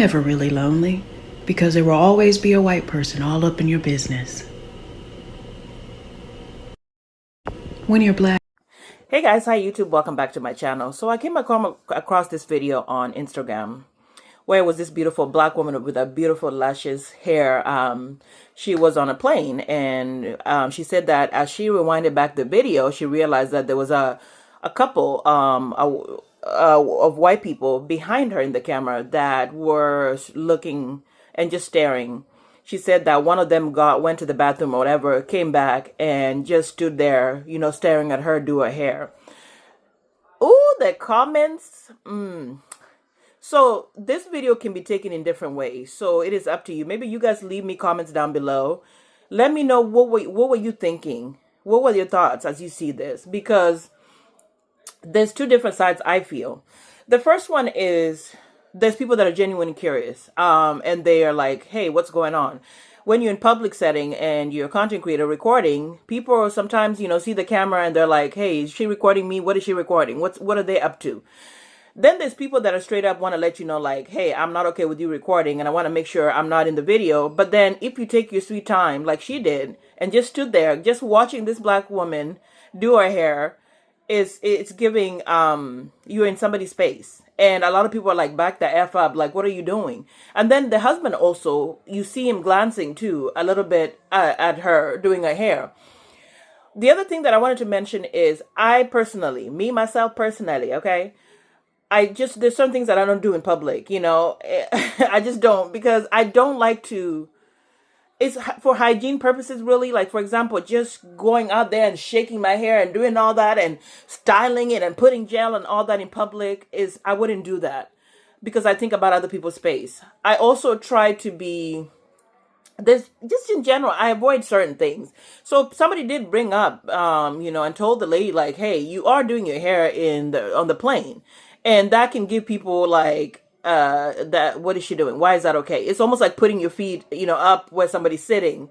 never really lonely because there will always be a white person all up in your business. When you're black. Hey guys, hi YouTube, welcome back to my channel. So I came across this video on Instagram where it was this beautiful black woman with a beautiful luscious hair. She was on a plane, and she said that as she rewinded back the video, she realized that there was a couple of white people behind her in the camera that were looking and just staring. She said that one of them went to the bathroom or whatever, came back and just stood there, staring at her do her hair. Ooh, the comments. So this video can be taken in different ways. So it is up to you. Maybe you guys leave me comments down below. Let me know what were you thinking? What were your thoughts as you see this? Because there's two different sides, I feel. The first one is there's people that are genuinely curious, and they are like, hey, what's going on? When you're in public setting and you're a content creator recording, people sometimes, see the camera and they're like, hey, is she recording me? What is she recording? What are they up to? Then there's people that are straight up want to let you know, like, hey, I'm not okay with you recording and I want to make sure I'm not in the video. But then if you take your sweet time like she did and just stood there, just watching this black woman do her hair, it's giving you're in somebody's space. And a lot of people are like, back the F up, like, what are you doing? And then the husband also, you see him glancing too a little bit at her doing her hair. The other thing that I wanted to mention is myself personally, okay, there's some things that I don't do in public, I just don't, because I don't like to. It's for hygiene purposes, really. Like, for example, just going out there and shaking my hair and doing all that and styling it and putting gel and all that in public I wouldn't do that because I think about other people's space. I also try to be, just in general, I avoid certain things. So somebody did bring up, and told the lady, like, hey, you are doing your hair on the plane. And that can give people like, that what is she doing? Why is that okay? It's almost like putting your feet, up where somebody's sitting.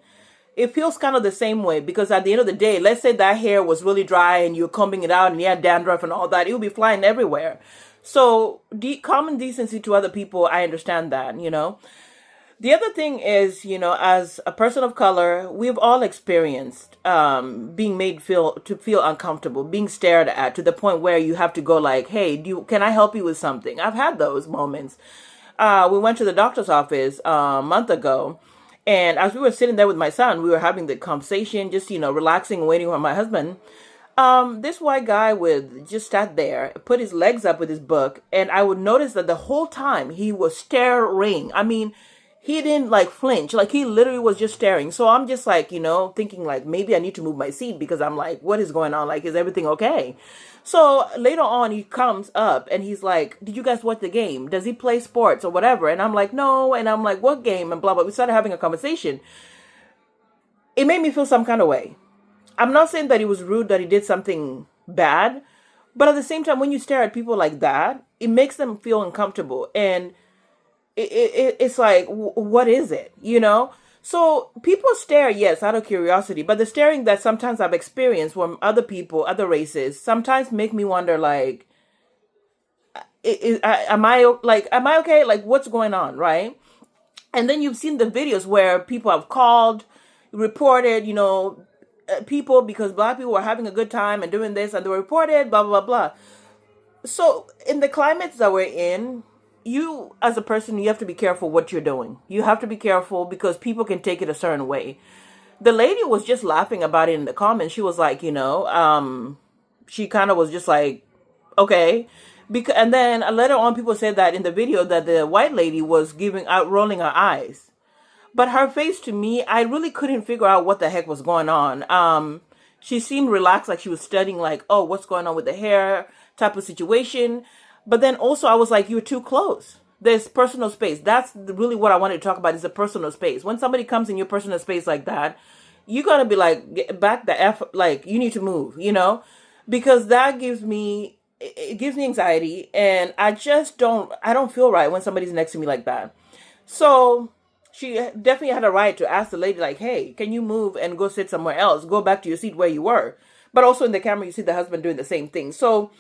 It feels kind of the same way because at the end of the day, let's say that hair was really dry and you're combing it out and you had dandruff and all that, it would be flying everywhere. So common decency to other people, I understand that, The other thing is, as a person of color, we've all experienced being made feel uncomfortable, being stared at to the point where you have to go like, hey, can I help you with something? I've had those moments. We went to the doctor's office a month ago, and as we were sitting there with my son, we were having the conversation, just, relaxing and waiting for my husband. This white guy would just sat there, put his legs up with his book, and I would notice that the whole time he was staring. I mean, he didn't like flinch, like he literally was just staring. So I'm just like, thinking like maybe I need to move my seat because I'm like, what is going on? Like, is everything okay? So later on, he comes up and he's like, did you guys watch the game? Does he play sports or whatever? And I'm like, no. And I'm like, what game? And blah, blah. We started having a conversation. It made me feel some kind of way. I'm not saying that he was rude, that he did something bad. But at the same time, when you stare at people like that, it makes them feel uncomfortable. And it's like, what is it, So people stare, yes, out of curiosity, but the staring that sometimes I've experienced from other people, other races, sometimes make me wonder, like, am I okay? Like, what's going on, right? And then you've seen the videos where people have called, reported, people, because black people were having a good time and doing this, and they were reported, blah, blah, blah, blah. So in the climates that we're in, you as a person, you have to be careful what you're doing. You have to be careful because people can take it a certain way. The lady was just laughing about it in the comments. She was like, she kind of was just like, okay. And then later on, people said that in the video that the white lady was rolling her eyes. But her face, to me, I really couldn't figure out what the heck was going on. She seemed relaxed, like she was studying, like, oh, what's going on with the hair type of situation. But then also I was like, you're too close. There's personal space. That's really what I wanted to talk about, is a personal space. When somebody comes in your personal space like that, you got to be like, back the F, like, you need to move, because that gives me anxiety. And I don't feel right when somebody's next to me like that. So she definitely had a right to ask the lady, like, hey, can you move and go sit somewhere else? Go back to your seat where you were. But also in the camera, you see the husband doing the same thing. So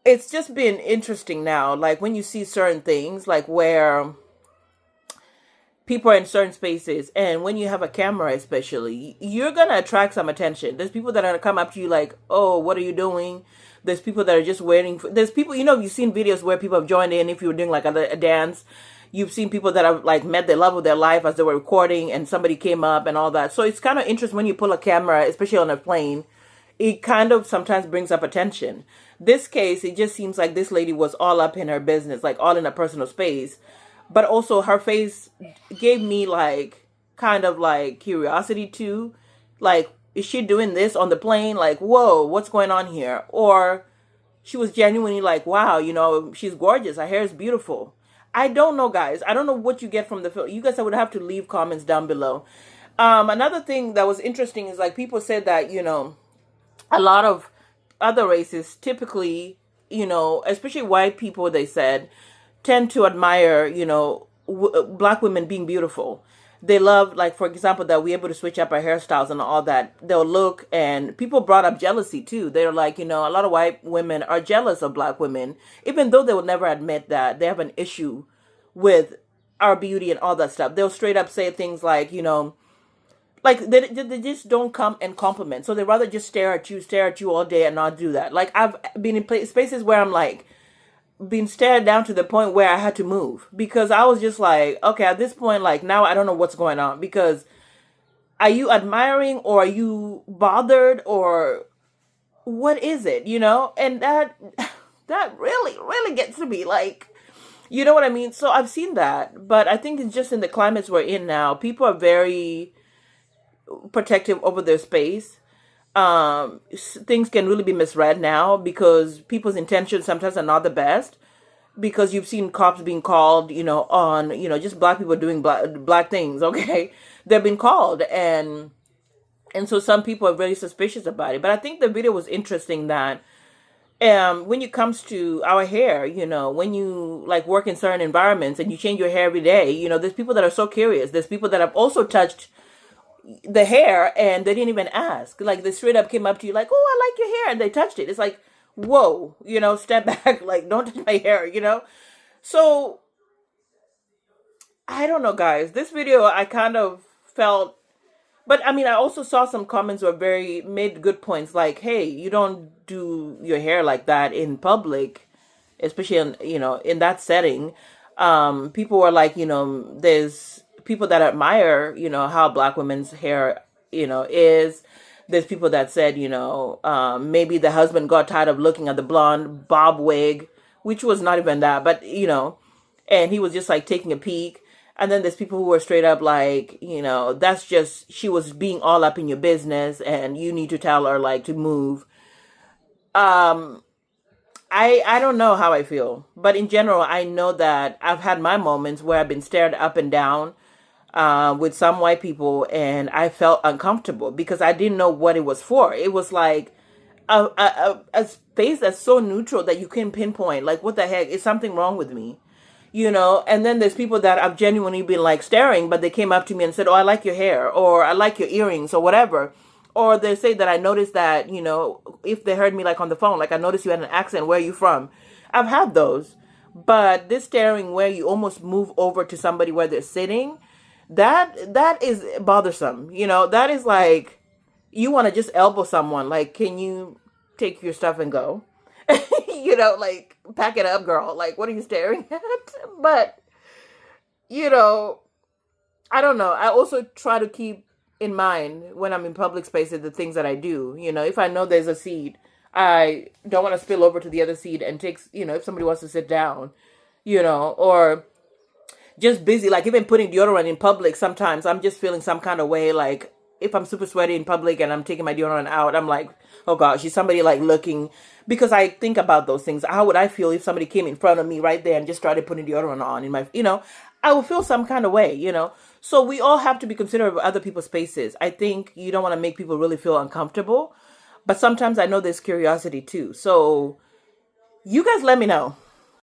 it's just been interesting now, like when you see certain things, like where people are in certain spaces, and when you have a camera especially, you're gonna attract some attention. There's people that are gonna come up to you like, oh, what are you doing? There's people that are just waiting for, there's people, you've seen videos where people have joined in. If you were doing like a dance, you've seen people that have like met the love of their life as they were recording, and somebody came up and all that. So it's kind of interesting when you pull a camera, especially on a plane. It kind of sometimes brings up attention. This case, it just seems like this lady was all up in her business, like all in her personal space. But also her face gave me like kind of like curiosity too. Like, is she doing this on the plane? Like, whoa, what's going on here? Or she was genuinely like, wow, she's gorgeous. Her hair is beautiful. I don't know, guys. I don't know what you get from the film. You guys would have to leave comments down below. Another thing that was interesting is like people said that, a lot of other races typically, especially white people, they said, tend to admire, black women being beautiful. They love, like, for example, that we're able to switch up our hairstyles and all that. They'll look, and people brought up jealousy too. They're like, a lot of white women are jealous of black women, even though they would never admit that they have an issue with our beauty and all that stuff. They'll straight up say things like, like they just don't come and compliment. So they rather just stare at you all day and not do that. Like, I've been in spaces where I'm like being stared down to the point where I had to move, because I was just like, okay, at this point, like, now I don't know what's going on, because are you admiring or are you bothered or what is it, And that really, really gets to me, like, you know what I mean? So I've seen that, but I think it's just in the climates we're in now. People are very protective over their space. Things can really be misread now because people's intentions sometimes are not the best, because you've seen cops being called, on, just black people doing black things. Okay. They've been called, and so some people are very suspicious about it. But I think the video was interesting that, when it comes to our hair, when you like work in certain environments and you change your hair every day, there's people that are so curious. There's people that have also touched the hair and they didn't even ask. Like, they straight up came up to you like, oh, I like your hair, and they touched it. It's like, whoa, step back, like, don't touch my hair, So I don't know, guys. This video, I kind of felt, but I mean, I also saw some comments were made good points, like, hey, you don't do your hair like that in public, especially in that setting. People were like, there's people that admire, how black women's hair, is. There's people that said, maybe the husband got tired of looking at the blonde bob wig, which was not even that, but, and he was just like taking a peek. And then there's people who were straight up like, that's just, she was being all up in your business and you need to tell her like to move. I don't know how I feel, but in general, I know that I've had my moments where I've been stared up and down with some white people, and I felt uncomfortable because I didn't know what it was for. It was like a face that's so neutral that you can pinpoint, like, what the heck, is something wrong with me? And then there's people that I've genuinely been like staring, but they came up to me and said, oh, I like your hair, or I like your earrings, or whatever. Or they say that I noticed that, if they heard me like on the phone, like, I noticed you had an accent, where are you from? I've had those. But this staring where you almost move over to somebody where they're sitting, that is bothersome. That is like, you want to just elbow someone. Like, can you take your stuff and go? Like, pack it up, girl. Like, what are you staring at? But, I don't know. I also try to keep in mind when I'm in public spaces the things that I do. If I know there's a seat, I don't want to spill over to the other seat and take, if somebody wants to sit down, or just busy. Like, even putting deodorant in public, sometimes I'm just feeling some kind of way. Like, if I'm super sweaty in public and I'm taking my deodorant out, I'm like, oh gosh, is somebody like looking? Because I think about those things. How would I feel if somebody came in front of me right there and just started putting deodorant on in my, I would feel some kind of way, So we all have to be considerate of other people's spaces. I think you don't want to make people really feel uncomfortable, but sometimes I know there's curiosity too. So you guys let me know.